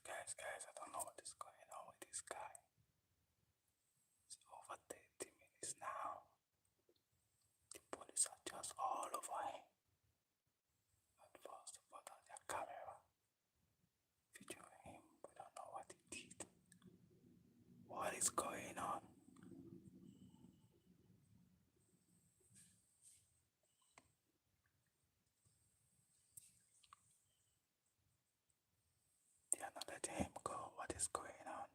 Guys, I don't know what is going on with this guy. It's over 30 minutes now. The police are just all over him. At first, they put on their camera, videoing him. We don't know what he did. What is going on? They are not letting him go. What is going on?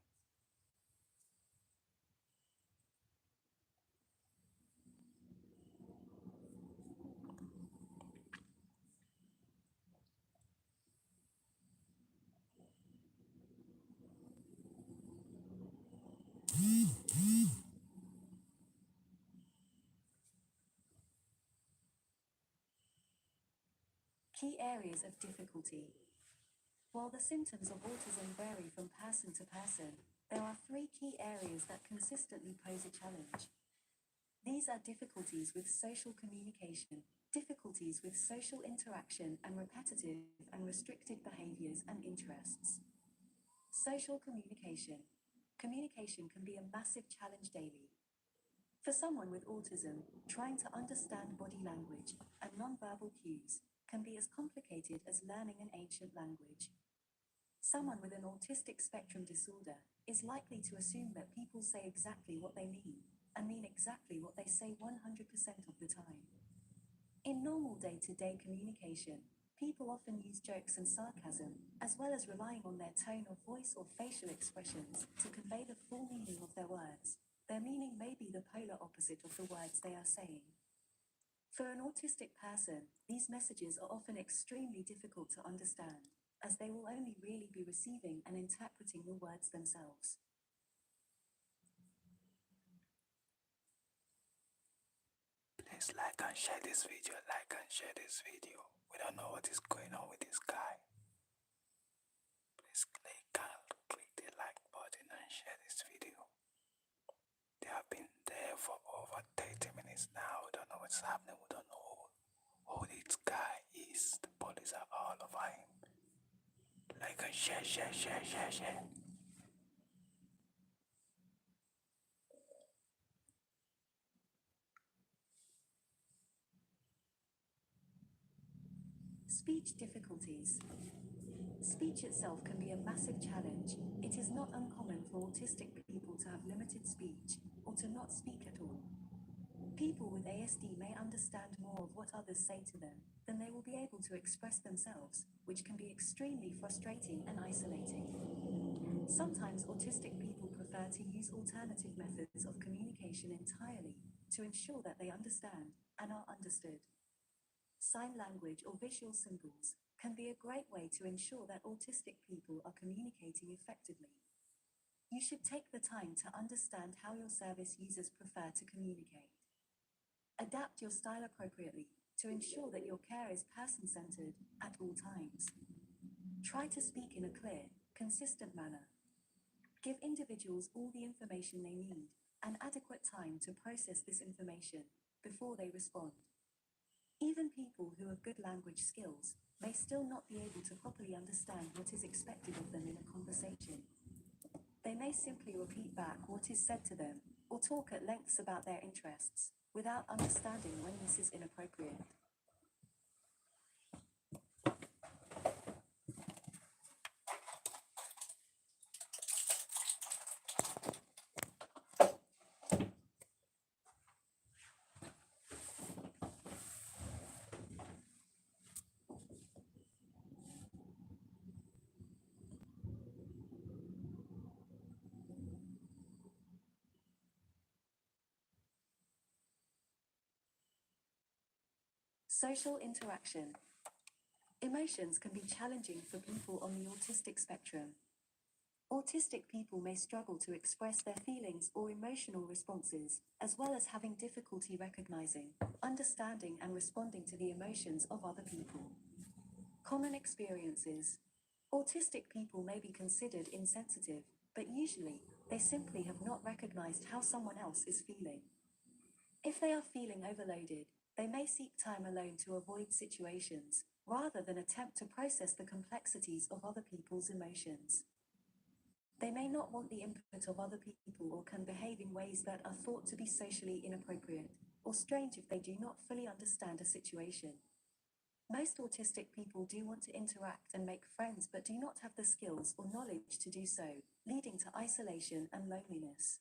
Key areas of difficulty. While the symptoms of autism vary from person to person, there are three key areas that consistently pose a challenge. These are difficulties with social communication, difficulties with social interaction, and repetitive and restricted behaviors and interests. Social communication. Communication can be a massive challenge daily. For someone with autism, trying to understand body language and nonverbal cues can be as complicated as learning an ancient language. Someone with an autistic spectrum disorder is likely to assume that people say exactly what they mean and mean exactly what they say 100% of the time. In normal day-to-day communication, people often use jokes and sarcasm, as well as relying on their tone of voice or facial expressions to convey the full meaning of their words. Their meaning may be the polar opposite of the words they are saying. For an autistic person, these messages are often extremely difficult to understand, as they will only really be receiving and interpreting the words themselves. Please like and share this video. Like and share this video. We don't know what is going on with this guy. Please click the like button and share this video. They have been there for over 30 minutes now. We don't know what's happening. We don't know who this guy is. The police are all over him. Like and share. Speech difficulties. Speech itself can be a massive challenge. It is not uncommon for autistic people to have limited speech or to not speak at all. People with ASD may understand more of what others say to them than they will be able to express themselves, which can be extremely frustrating and isolating. Sometimes autistic people prefer to use alternative methods of communication entirely to ensure that they understand and are understood. Sign language or visual symbols can be a great way to ensure that autistic people are communicating effectively. You should take the time to understand how your service users prefer to communicate. Adapt your style appropriately to ensure that your care is person-centered at all times. Try to speak in a clear, consistent manner. Give individuals all the information they need and adequate time to process this information before they respond. Even people who have good language skills may still not be able to properly understand what is expected of them in a conversation. They may simply repeat back what is said to them or talk at lengths about their interests without understanding when this is inappropriate. Social interaction. Emotions can be challenging for people on the autistic spectrum. Autistic people may struggle to express their feelings or emotional responses, as well as having difficulty recognizing, understanding, and responding to the emotions of other people. Common experiences. Autistic people may be considered insensitive, but usually, they simply have not recognized how someone else is feeling. If they are feeling overloaded, they may seek time alone to avoid situations, rather than attempt to process the complexities of other people's emotions. They may not want the input of other people or can behave in ways that are thought to be socially inappropriate or strange if they do not fully understand a situation. Most autistic people do want to interact and make friends but do not have the skills or knowledge to do so, leading to isolation and loneliness.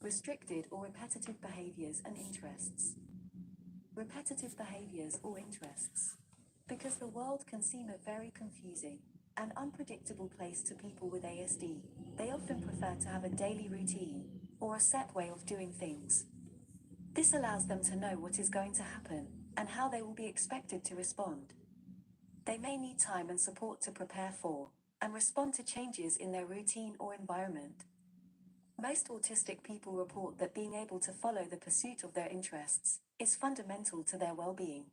Restricted or repetitive behaviors and interests. Repetitive behaviors or interests. Because the world can seem a very confusing and unpredictable place to people with ASD, they often prefer to have a daily routine or a set way of doing things. This allows them to know what is going to happen and how they will be expected to respond. They may need time and support to prepare for and respond to changes in their routine or environment. Most autistic people report that being able to follow the pursuit of their interests is fundamental to their well-being.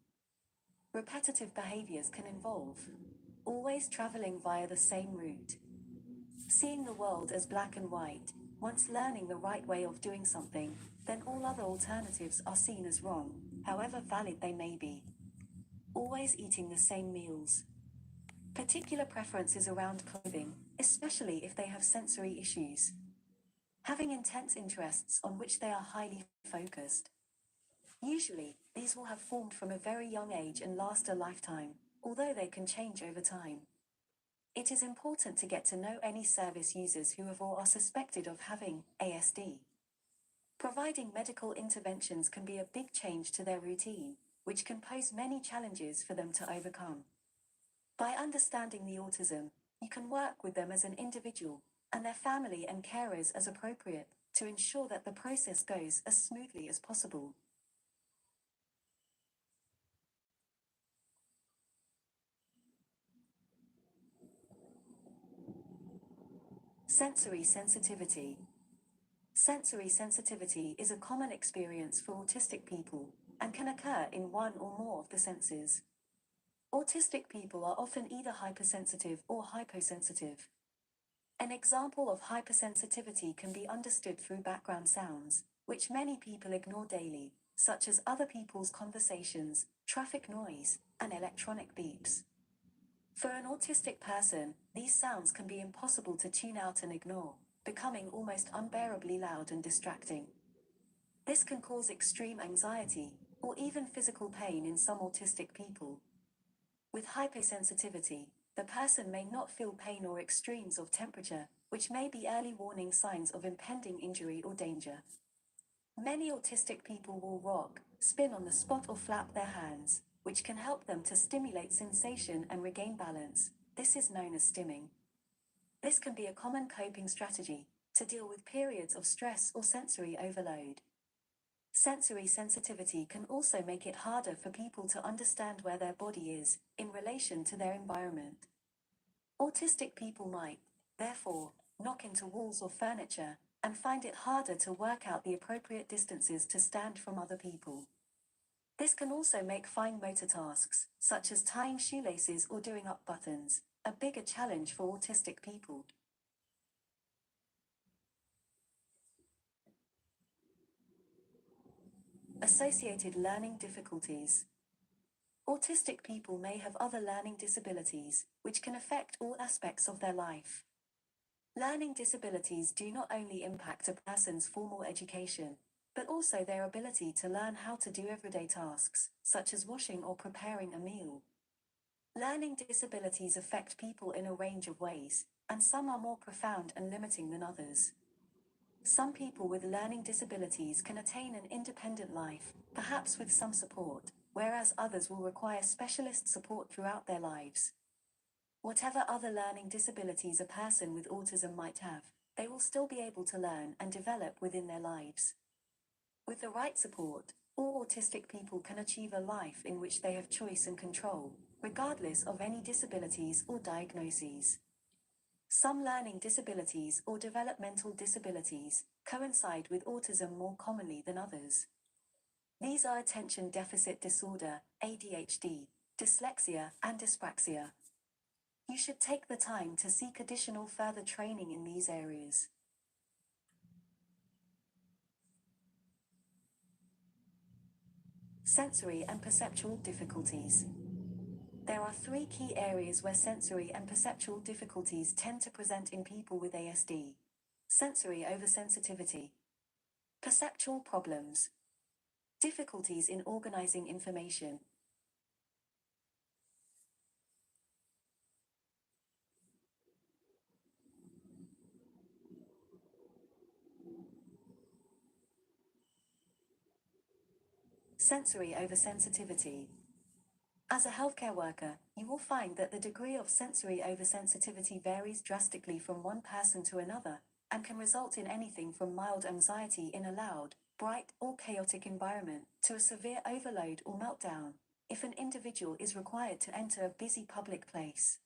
Repetitive behaviors can involve always traveling via the same route, seeing the world as black and white. Once learning the right way of doing something, then all other alternatives are seen as wrong, however valid they may be. Always eating the same meals. Particular preferences around clothing, especially if they have sensory issues. Having intense interests on which they are highly focused. Usually, these will have formed from a very young age and last a lifetime, although they can change over time. It is important to get to know any service users who have or are suspected of having ASD. Providing medical interventions can be a big change to their routine, which can pose many challenges for them to overcome. By understanding the autism, you can work with them as an individual, and their family and carers as appropriate, to ensure that the process goes as smoothly as possible. Sensory sensitivity. Sensory sensitivity is a common experience for autistic people, and can occur in one or more of the senses. Autistic people are often either hypersensitive or hyposensitive. An example of hypersensitivity can be understood through background sounds, which many people ignore daily, such as other people's conversations, traffic noise, and electronic beeps. For an autistic person, these sounds can be impossible to tune out and ignore, becoming almost unbearably loud and distracting. This can cause extreme anxiety, or even physical pain in some autistic people. With hypersensitivity, the person may not feel pain or extremes of temperature, which may be early warning signs of impending injury or danger. Many autistic people will rock, spin on the spot or flap their hands, which can help them to stimulate sensation and regain balance. This is known as stimming. This can be a common coping strategy to deal with periods of stress or sensory overload. Sensory sensitivity can also make it harder for people to understand where their body is in relation to their environment. Autistic people might, therefore, knock into walls or furniture and find it harder to work out the appropriate distances to stand from other people. This can also make fine motor tasks, such as tying shoelaces or doing up buttons, a bigger challenge for autistic people. Associated learning difficulties. Autistic people may have other learning disabilities, which can affect all aspects of their life. Learning disabilities do not only impact a person's formal education, but also their ability to learn how to do everyday tasks, such as washing or preparing a meal. Learning disabilities affect people in a range of ways, and some are more profound and limiting than others. Some people with learning disabilities can attain an independent life, perhaps with some support, whereas others will require specialist support throughout their lives. Whatever other learning disabilities a person with autism might have, they will still be able to learn and develop within their lives. With the right support, all autistic people can achieve a life in which they have choice and control, regardless of any disabilities or diagnoses. Some learning disabilities or developmental disabilities coincide with autism more commonly than others. These are attention deficit disorder, ADHD, dyslexia, and dyspraxia. You should take the time to seek additional further training in these areas. Sensory and perceptual difficulties. There are three key areas where sensory and perceptual difficulties tend to present in people with ASD. Sensory oversensitivity, perceptual problems, difficulties in organizing information. Sensory oversensitivity. As a healthcare worker, you will find that the degree of sensory oversensitivity varies drastically from one person to another, and can result in anything from mild anxiety in a loud, bright, or chaotic environment, to a severe overload or meltdown, if an individual is required to enter a busy public place.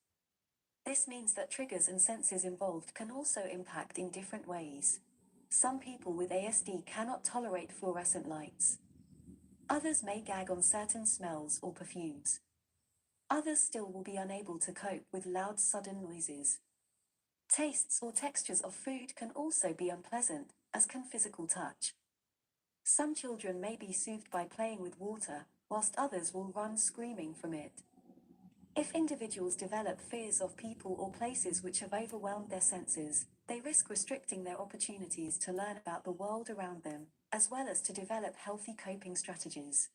This means that triggers and senses involved can also impact in different ways. Some people with ASD cannot tolerate fluorescent lights. Others may gag on certain smells or perfumes. Others still will be unable to cope with loud sudden noises. Tastes or textures of food can also be unpleasant, as can physical touch. Some children may be soothed by playing with water, whilst others will run screaming from it. If individuals develop fears of people or places which have overwhelmed their senses, they risk restricting their opportunities to learn about the world around them, as well as to develop healthy coping strategies.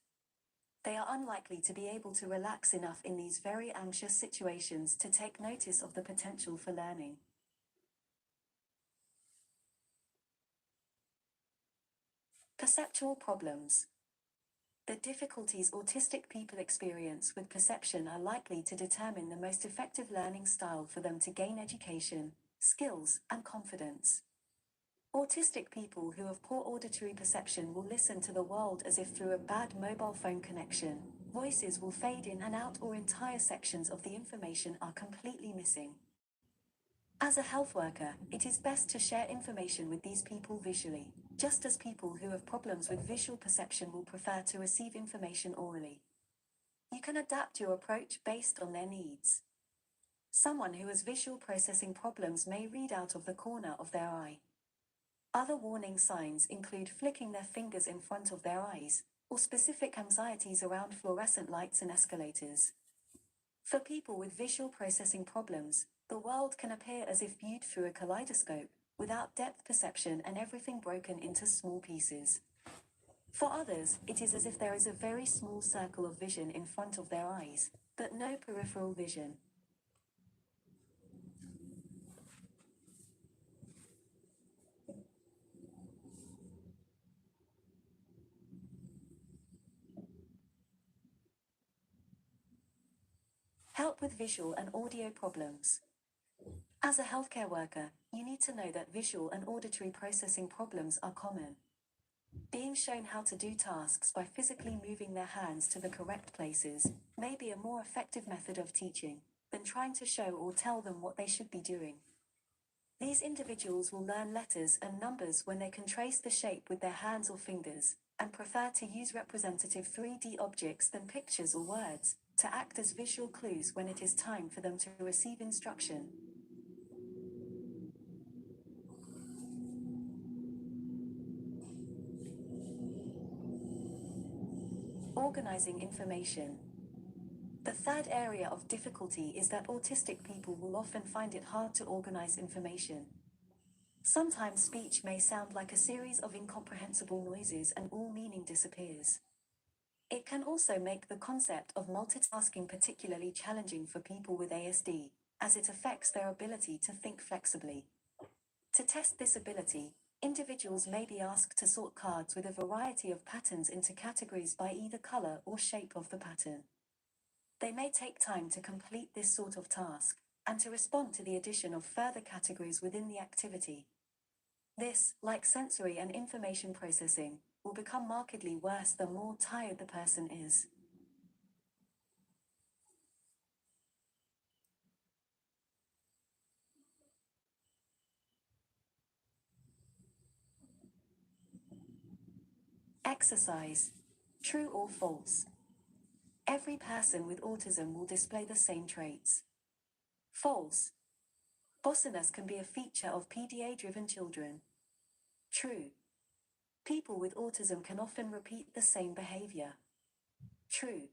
They are unlikely to be able to relax enough in these very anxious situations to take notice of the potential for learning. Perceptual problems. The difficulties autistic people experience with perception are likely to determine the most effective learning style for them to gain education, skills, and confidence. Autistic people who have poor auditory perception will listen to the world as if through a bad mobile phone connection. Voices will fade in and out, or entire sections of the information are completely missing. As a health worker, it is best to share information with these people visually, just as people who have problems with visual perception will prefer to receive information orally. You can adapt your approach based on their needs. Someone who has visual processing problems may read out of the corner of their eye. Other warning signs include flicking their fingers in front of their eyes, or specific anxieties around fluorescent lights and escalators. For people with visual processing problems, the world can appear as if viewed through a kaleidoscope, without depth perception and everything broken into small pieces. For others, it is as if there is a very small circle of vision in front of their eyes, but no peripheral vision. Help with visual and audio problems. As a healthcare worker, you need to know that visual and auditory processing problems are common. Being shown how to do tasks by physically moving their hands to the correct places may be a more effective method of teaching than trying to show or tell them what they should be doing. These individuals will learn letters and numbers when they can trace the shape with their hands or fingers, and prefer to use representative 3D objects than pictures or words, to act as visual clues when it is time for them to receive instruction. Organizing information. The third area of difficulty is that autistic people will often find it hard to organize information. Sometimes speech may sound like a series of incomprehensible noises and all meaning disappears. It can also make the concept of multitasking particularly challenging for people with ASD, as it affects their ability to think flexibly. To test this ability, individuals may be asked to sort cards with a variety of patterns into categories by either color or shape of the pattern. They may take time to complete this sort of task, and to respond to the addition of further categories within the activity. This, like sensory and information processing, will become markedly worse the more tired the person is. Exercise. True or false? Every person with autism will display the same traits. False. Bossiness can be a feature of PDA-driven children. True. People with autism can often repeat the same behavior. True.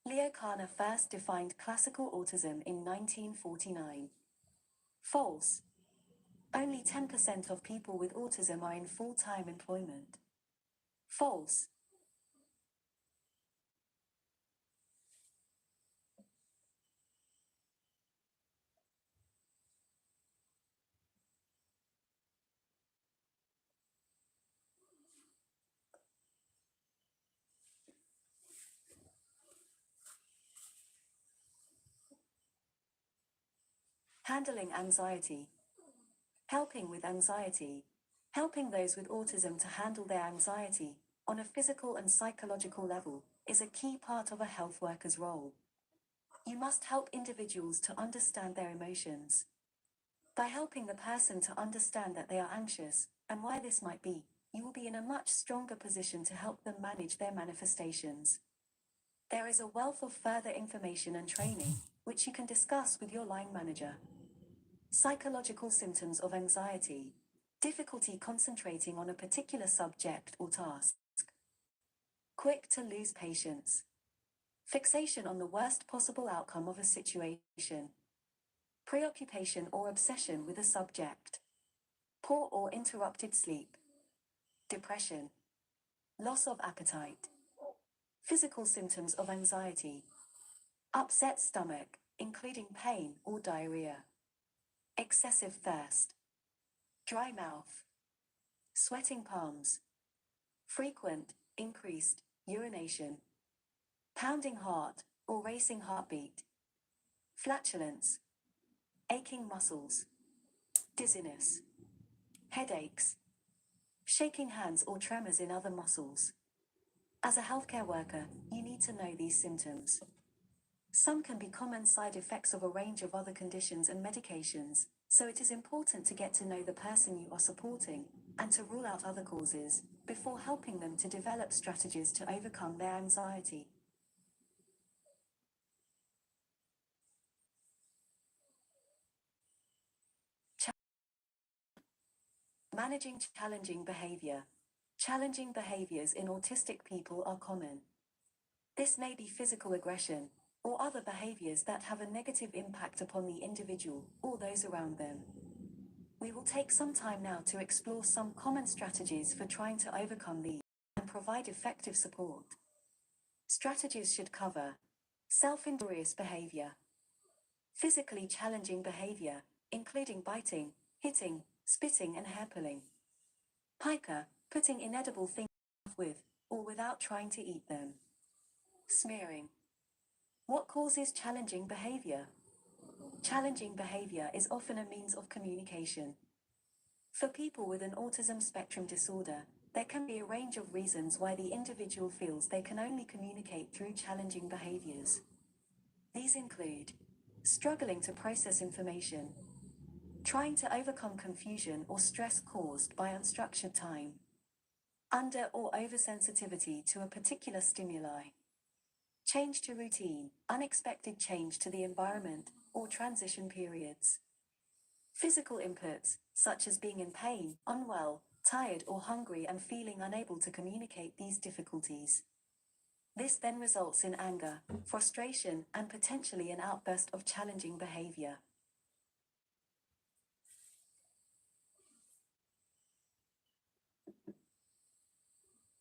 Leo Kanner first defined classical autism in 1949. False. Only 10% of people with autism are in full-time employment. False. Handling anxiety. Helping with anxiety. Helping those with autism to handle their anxiety, on a physical and psychological level, is a key part of a health worker's role. You must help individuals to understand their emotions. By helping the person to understand that they are anxious, and why this might be, you will be in a much stronger position to help them manage their manifestations. There is a wealth of further information and training, which you can discuss with your line manager. Psychological symptoms of anxiety. Difficulty concentrating on a particular subject or task. Quick to lose patience. Fixation on the worst possible outcome of a situation. Preoccupation or obsession with a subject. Poor or interrupted sleep. Depression. Loss of appetite. Physical symptoms of anxiety. Upset stomach, including pain or diarrhea. Excessive thirst. Dry mouth. Sweating palms. Frequent, increased, urination. Pounding heart, or racing heartbeat. Flatulence. Aching muscles. Dizziness. Headaches. Shaking hands or tremors in other muscles. As a healthcare worker, you need to know these symptoms. Some can be common side effects of a range of other conditions and medications, so it is important to get to know the person you are supporting, and to rule out other causes, before helping them to develop strategies to overcome their anxiety. Managing challenging behavior. Challenging behaviors in autistic people are common. This may be physical aggression, or other behaviors that have a negative impact upon the individual or those around them. We will take some time now to explore some common strategies for trying to overcome these and provide effective support. Strategies should cover self-injurious behavior, physically challenging behavior, including biting, hitting, spitting and hair pulling. Pica, putting inedible things with or without trying to eat them. Smearing. What causes challenging behavior? Challenging behavior is often a means of communication. For people with an autism spectrum disorder, there can be a range of reasons why the individual feels they can only communicate through challenging behaviors. These include struggling to process information, trying to overcome confusion or stress caused by unstructured time, under or oversensitivity to a particular stimuli, change to routine, unexpected change to the environment, or transition periods. Physical inputs, such as being in pain, unwell, tired or hungry and feeling unable to communicate these difficulties. This then results in anger, frustration, and potentially an outburst of challenging behavior.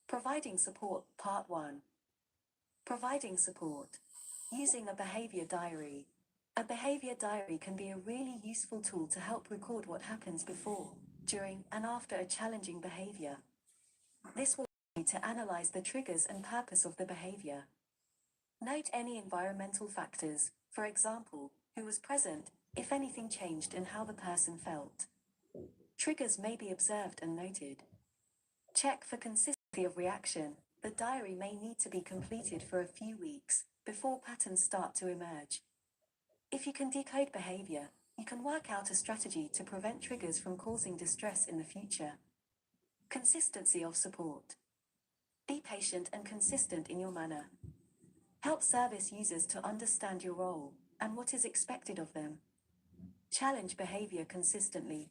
Providing support, Part 1. Providing support. Using a behavior diary. A behavior diary can be a really useful tool to help record what happens before, during, and after a challenging behavior. This will allow you to analyze the triggers and purpose of the behavior. Note any environmental factors, for example, who was present, if anything changed and how the person felt. Triggers may be observed and noted. Check for consistency of reaction. The diary may need to be completed for a few weeks, before patterns start to emerge. If you can decode behavior, you can work out a strategy to prevent triggers from causing distress in the future. Consistency of support. Be patient and consistent in your manner. Help service users to understand your role and what is expected of them. Challenge behavior consistently.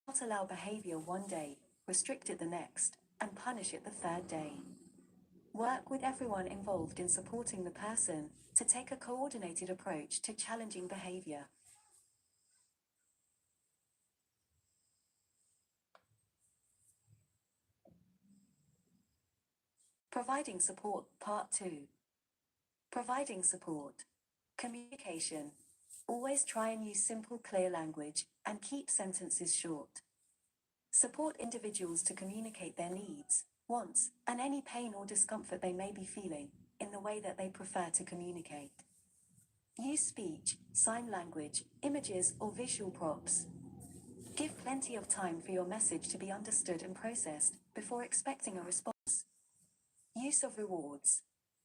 Do not allow behavior one day, restrict it the next, and punish it the third day. Work with everyone involved in supporting the person to take a coordinated approach to challenging behavior. Providing support, Part 2. Providing support. Communication. Always try and use simple, clear language and keep sentences short. Support individuals to communicate their needs, wants, and any pain or discomfort they may be feeling in the way that they prefer to communicate. Use speech, sign language, images, or visual props. Give plenty of time for your message to be understood and processed before expecting a response. Use of rewards.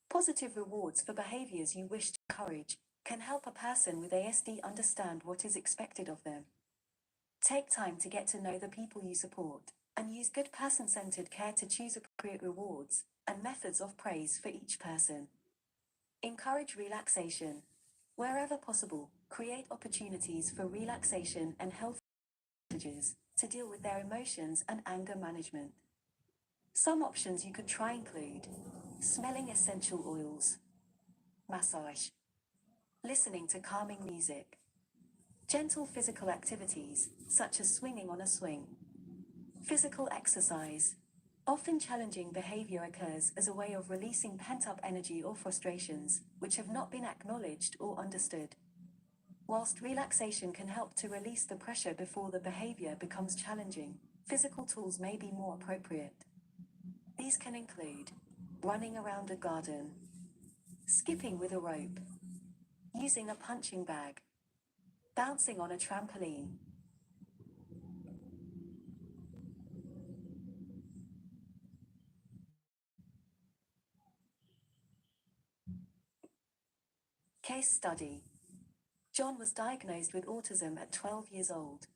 Positive rewards for behaviors you wish to encourage can help a person with ASD understand what is expected of them. Take time to get to know the people you support, and use good person-centered care to choose appropriate rewards and methods of praise for each person. Encourage relaxation. Wherever possible, create opportunities for relaxation and health strategies to deal with their emotions and anger management. Some options you could try include smelling essential oils, massage, listening to calming music, gentle physical activities, such as swinging on a swing, physical exercise. Often challenging behavior occurs as a way of releasing pent-up energy or frustrations, which have not been acknowledged or understood. Whilst relaxation can help to release the pressure before the behavior becomes challenging, physical tools may be more appropriate. These can include running around a garden, skipping with a rope, using a punching bag, bouncing on a trampoline. Case study. John was diagnosed with autism at 12 years old.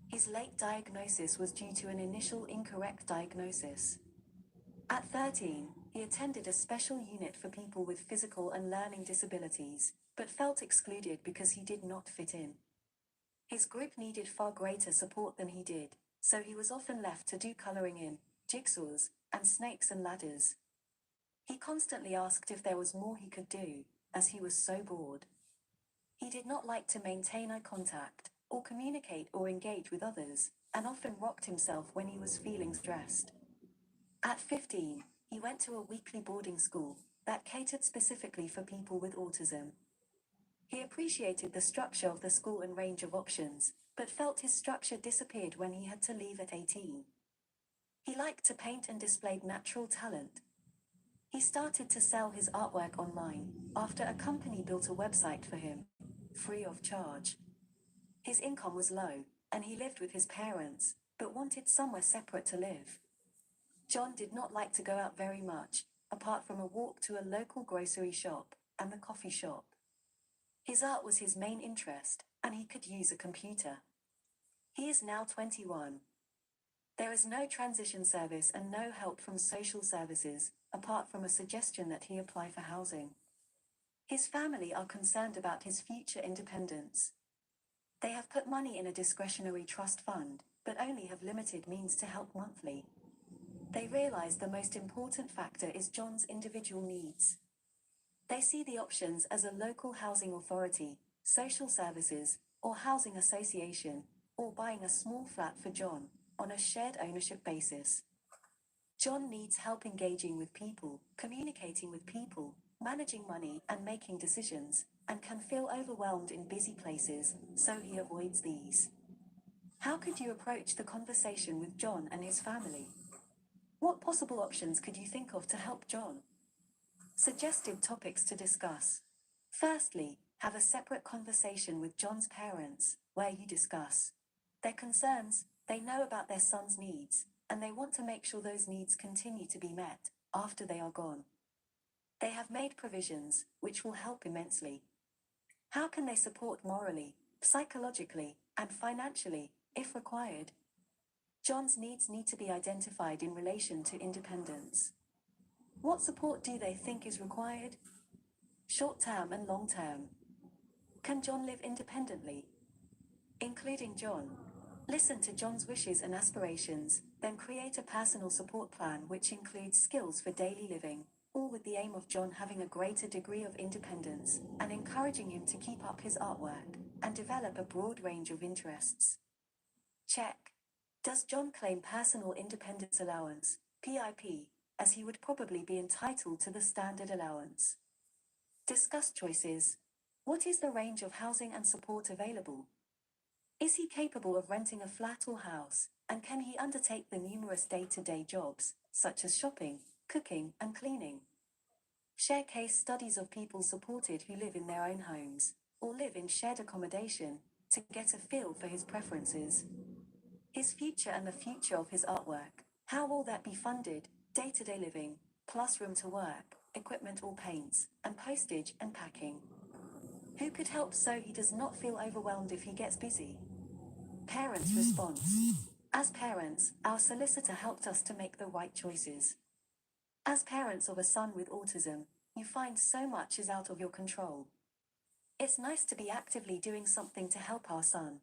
His late diagnosis was due to an initial incorrect diagnosis. At 13, he attended a special unit for people with physical and learning disabilities, but felt excluded because he did not fit in. His group needed far greater support than he did, so he was often left to do coloring in, jigsaws, and snakes and ladders. He constantly asked if there was more he could do, as he was so bored. He did not like to maintain eye contact, or communicate or engage with others, and often rocked himself when he was feeling stressed. At 15, he went to a weekly boarding school that catered specifically for people with autism. He appreciated the structure of the school and range of options, but felt his structure disappeared when he had to leave at 18. He liked to paint and displayed natural talent. He started to sell his artwork online after a company built a website for him, free of charge. His income was low, and he lived with his parents, but wanted somewhere separate to live. John did not like to go out very much, apart from a walk to a local grocery shop and the coffee shop. His art was his main interest, and he could use a computer. He is now 21. There is no transition service and no help from social services, apart from a suggestion that he apply for housing. His family are concerned about his future independence. They have put money in a discretionary trust fund, but only have limited means to help monthly. They realize the most important factor is John's individual needs. They see the options as a local housing authority, social services, or housing association, or buying a small flat for John, on a shared ownership basis. John needs help engaging with people, communicating with people, managing money and making decisions, and can feel overwhelmed in busy places, so he avoids these. How could you approach the conversation with John and his family? What possible options could you think of to help John? Suggested topics to discuss. Firstly, have a separate conversation with John's parents, where you discuss their concerns. They know about their son's needs, and they want to make sure those needs continue to be met after they are gone. They have made provisions, which will help immensely. How can they support morally, psychologically, and financially, if required? John's needs need to be identified in relation to independence. What support do they think is required? Short-term and long-term. Can John live independently? Including John. Listen to John's wishes and aspirations, Then create a personal support plan which includes skills for daily living, all with the aim of John having a greater degree of independence and encouraging him to keep up his artwork and develop a broad range of interests. Check. Does John claim personal independence allowance, PIP, as he would probably be entitled to the standard allowance? Discuss choices. What is the range of housing and support available? Is he capable of renting a flat or house, and can he undertake the numerous day-to-day jobs, such as shopping, cooking, and cleaning? Share case studies of people supported who live in their own homes, or live in shared accommodation, to get a feel for his preferences. His future and the future of his artwork. How will that be funded? Day-to-day living, plus room to work, equipment or paints, and postage and packing. Who could help so he does not feel overwhelmed if he gets busy? Parents' response. As parents, our solicitor helped us to make the right choices. As parents of a son with autism, you find so much is out of your control. It's nice to be actively doing something to help our son.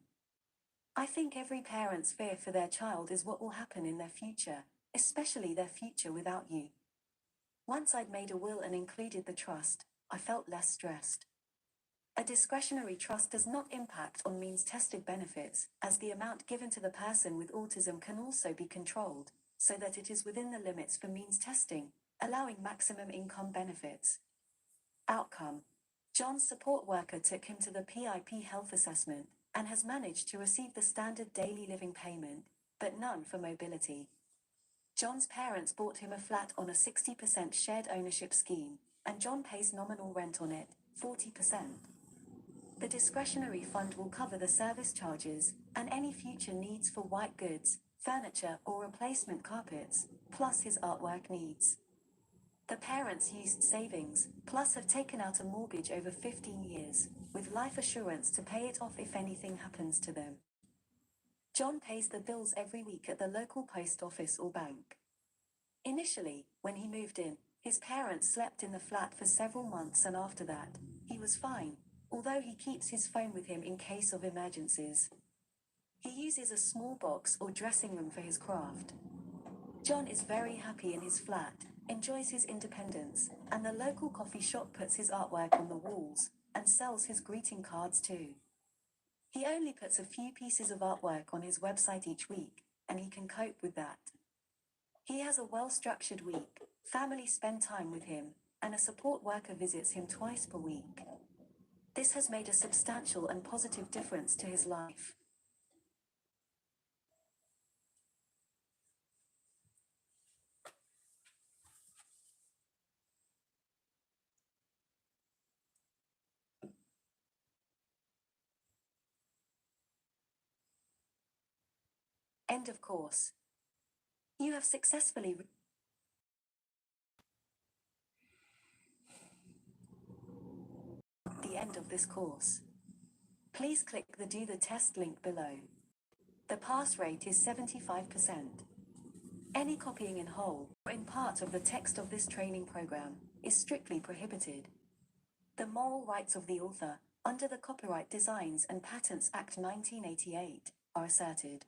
I think every parent's fear for their child is what will happen in their future, especially their future without you. Once I'd made a will and included the trust, I felt less stressed. A discretionary trust does not impact on means-tested benefits, as the amount given to the person with autism can also be controlled, so that it is within the limits for means testing, allowing maximum income benefits. Outcome. John's support worker took him to the PIP health assessment, and has managed to receive the standard daily living payment, but none for mobility. John's parents bought him a flat on a 60% shared ownership scheme, and John pays nominal rent on it, 40%. The discretionary fund will cover the service charges, and any future needs for white goods, furniture or replacement carpets, plus his artwork needs. The parents used savings, plus have taken out a mortgage over 15 years, with life assurance to pay it off if anything happens to them. John pays the bills every week at the local post office or bank. Initially, when he moved in, his parents slept in the flat for several months, and after that, he was fine, although he keeps his phone with him in case of emergencies. He uses a small box or dressing room for his craft. John is very happy in his flat, enjoys his independence, and the local coffee shop puts his artwork on the walls, and sells his greeting cards too. He only puts a few pieces of artwork on his website each week, and he can cope with that. He has a well-structured week, family spend time with him, and a support worker visits him twice per week. This has made a substantial and positive difference to his life. End of course. You have successfully the end of this course. Please click the Do the Test link below. The pass rate is 75%. Any copying in whole or in part of the text of this training program is strictly prohibited. The moral rights of the author, under the Copyright Designs and Patents Act 1988, are asserted.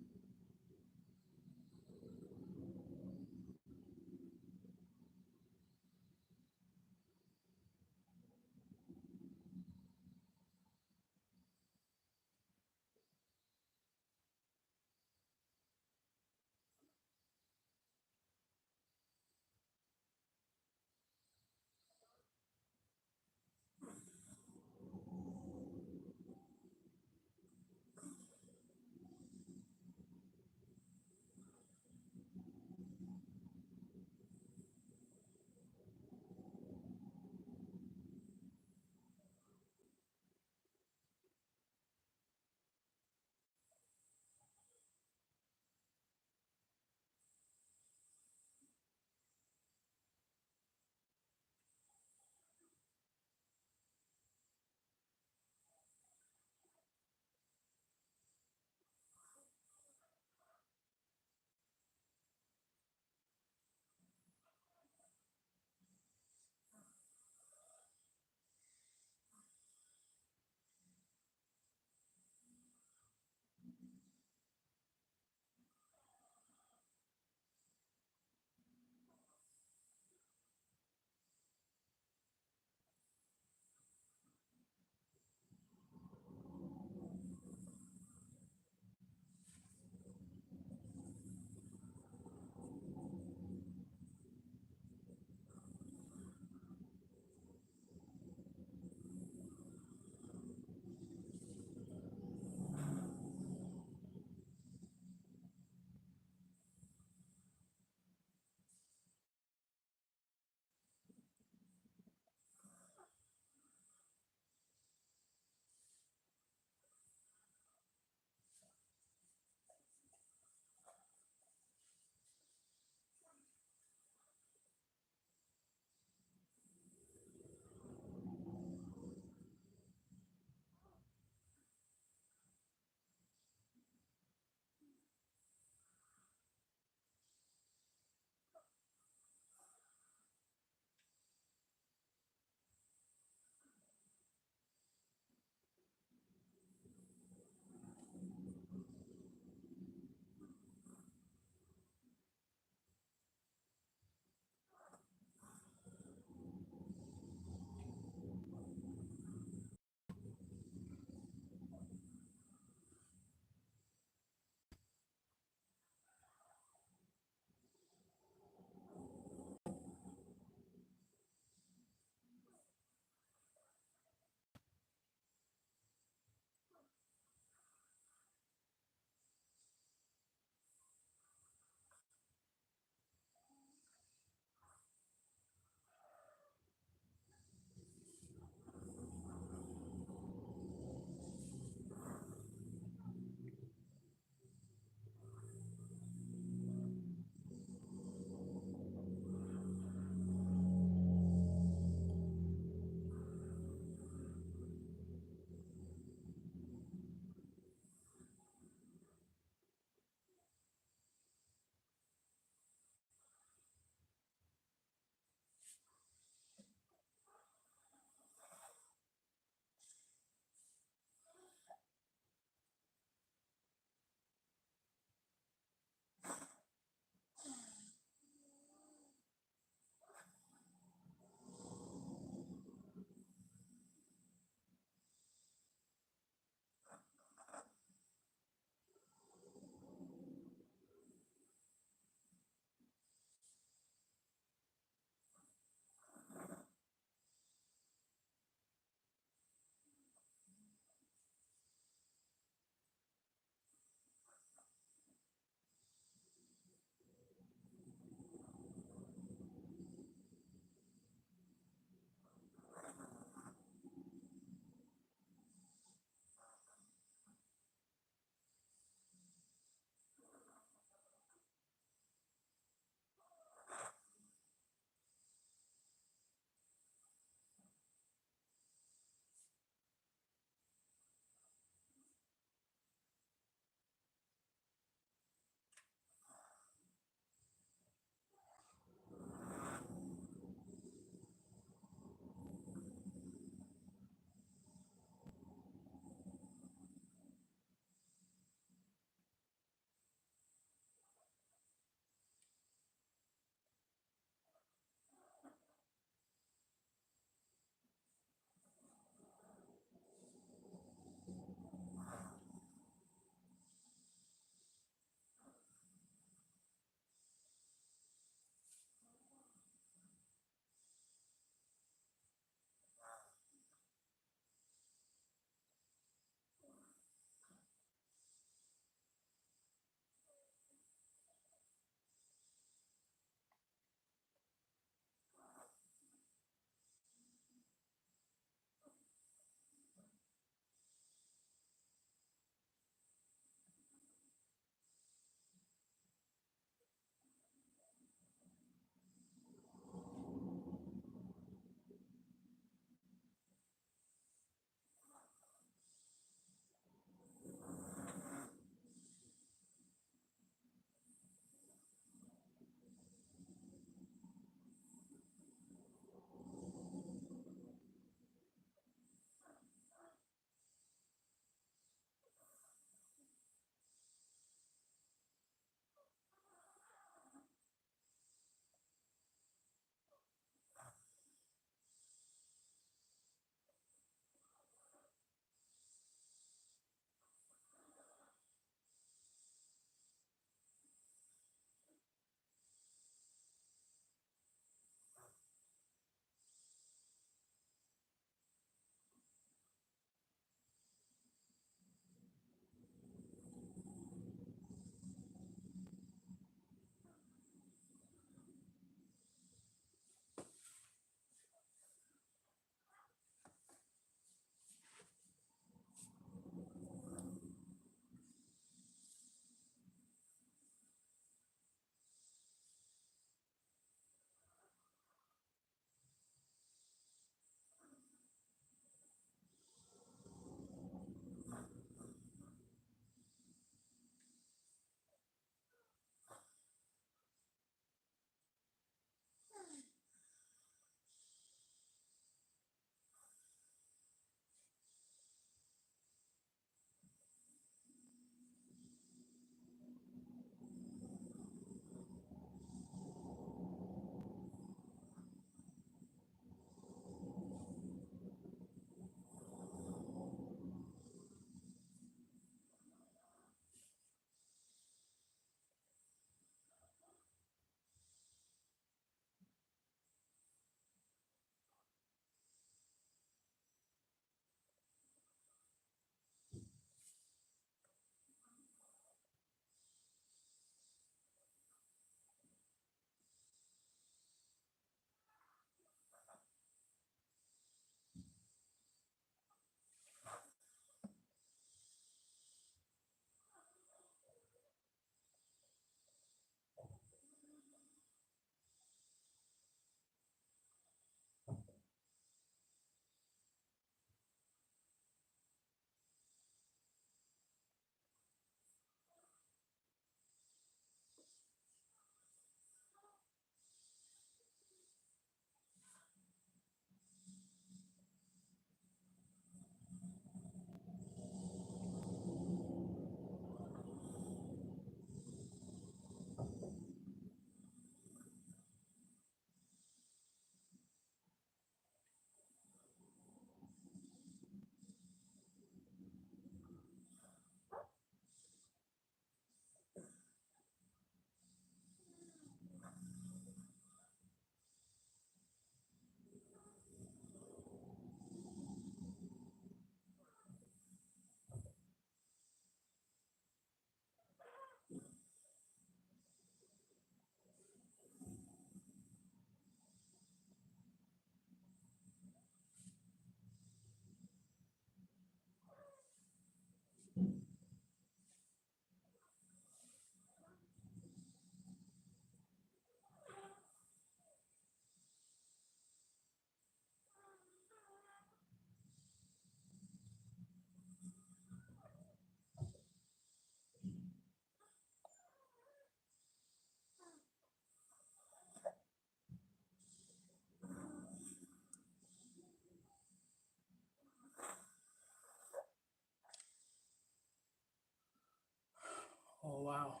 wow.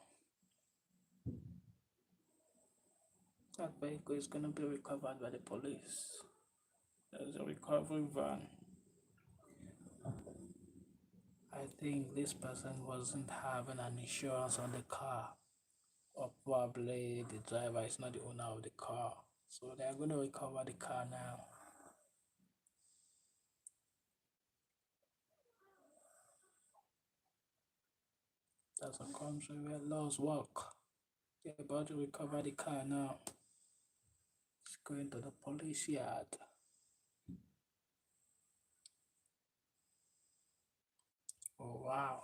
That vehicle is gonna be recovered by the police. There's a recovery van. I think this person wasn't having an insurance on the car, or probably the driver is not the owner of the car. So they're going to recover the car now. That's a country where laws work. They're about to recover the car now. It's going to the police yard. Oh wow.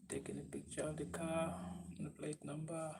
Taking a picture of the car, the plate number.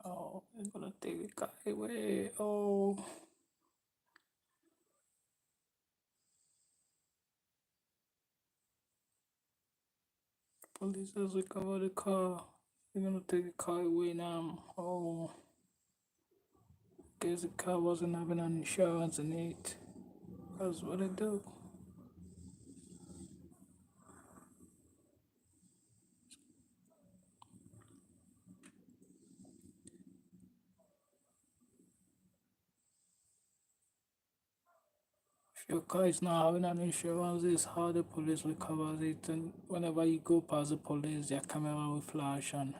Oh, they're gonna take the car away. Oh, police has recovered the car. They're gonna take the car away now. Oh, guess the car wasn't having an insurance in it. That's what they do. If your car is not having an insurance, this is how the police recovers it. And whenever you go past the police, their camera will flash and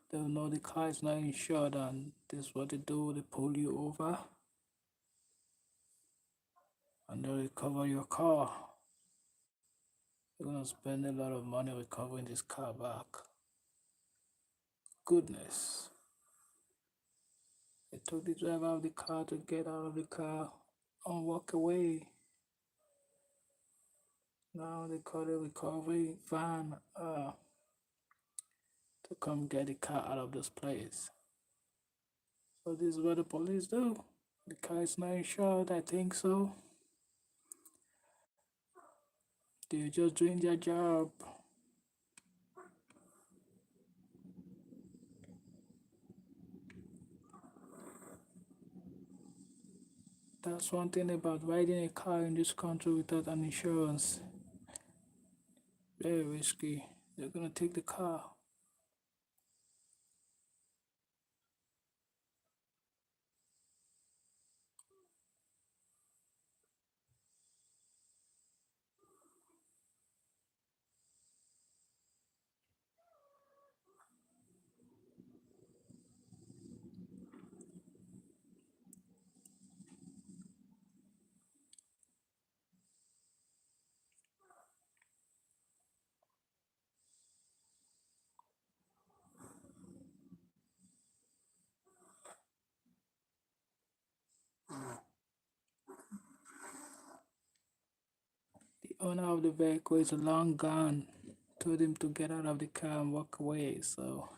they'll know the car is not insured. And this is what they do: they pull you over and they recover your car. You're gonna spend a lot of money recovering this car back. Goodness. They took the driver of the car to get out of the car and walk away. Now they call the recovery van to to come get the car out of this place. So this is what the police do. The car is not insured, I think so. They're just doing their job. That's one thing about riding a car in this country without an insurance. Very risky. They're gonna take the car. The owner of the vehicle is long gone. Told him to get out of the car and walk away. So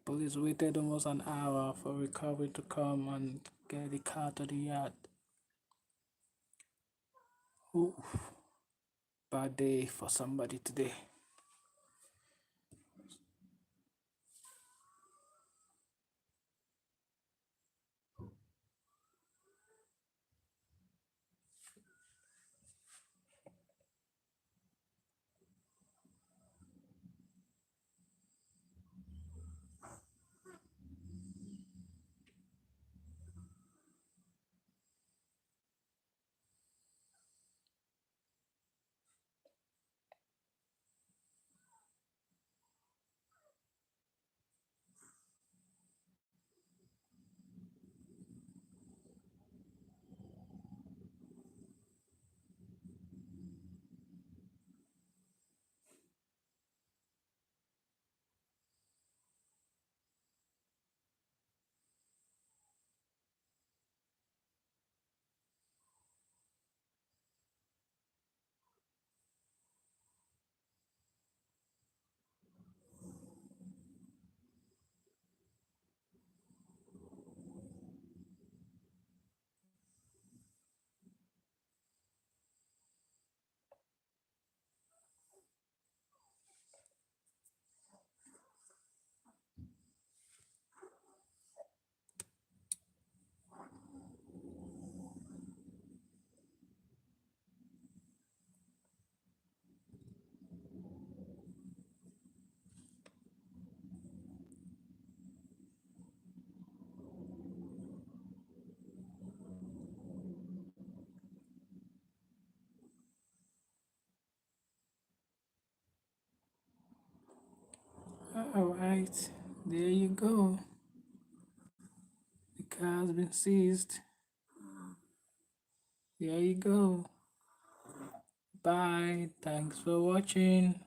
police waited almost an hour for recovery to come and get the car to the yard. Ooh, bad day for somebody today. Alright, there you go. The car has been seized. There you go. Bye. Thanks for watching.